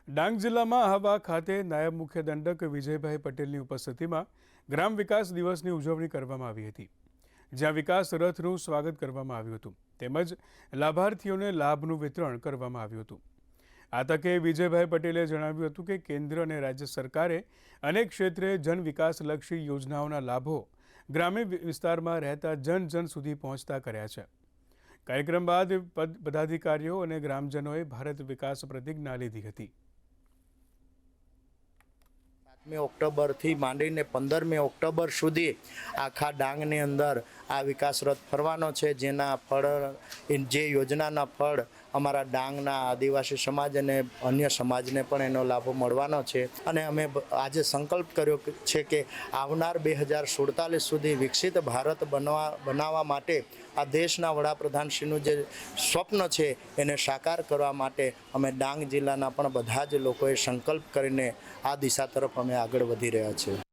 ડાંગ જિલ્લામાં આહવા ખાતે નાયબ મુખ્ય દંડક વિજયભાઈ પટેલની ઉપસ્થિતિમાં ગ્રામ વિકાસ દિવસની ઉજવણી કરવામાં આવી હતી, જ્યાં વિકાસ રથનું સ્વાગત કરવામાં આવ્યું હતું તેમજ લાભાર્થીઓને લાભનું વિતરણ કરવામાં આવ્યું હતું। આ તકે વિજયભાઈ પટેલે જણાવ્યું હતું કે કેન્દ્ર અને રાજ્ય સરકારે અનેક ક્ષેત્રે જન વિકાસલક્ષી યોજનાઓના લાભો ગ્રામીણ વિસ્તારમાં રહેતા જન સુધી પહોંચતા કર્યા છે। કાર્યક્રમ બાદ પદાધિકારીઓ અને ગ્રામજનોએ ભારત વિકાસ પ્રતિજ્ઞા લીધી હતી। 7મી ઓક્ટોબરથી માંડીને 15મી ઓક્ટોબર સુધી આખા ડાંગની અંદર આ વિકાસ રથ ફરવાનો છે, જેના ફળ જે યોજનાના ફળ અમારા ડાંગના આદિવાસી સમાજ અને અન્ય સમાજને પણ એનો લાભ મળવાનો છે। અને અમે આજે સંકલ્પ કર્યો છે કે આવનાર 2047 સુધી વિકસિત ભારત બનાવવા માટે આ દેશના વડાપ્રધાનશ્રીનું જે સ્વપ્ન છે એને સાકાર કરવા માટે અમે ડાંગ જિલ્લાના પણ બધા જ લોકોએ સંકલ્પ કરીને આ દિશા તરફ અમે આગળ વધી રહ્યા છીએ।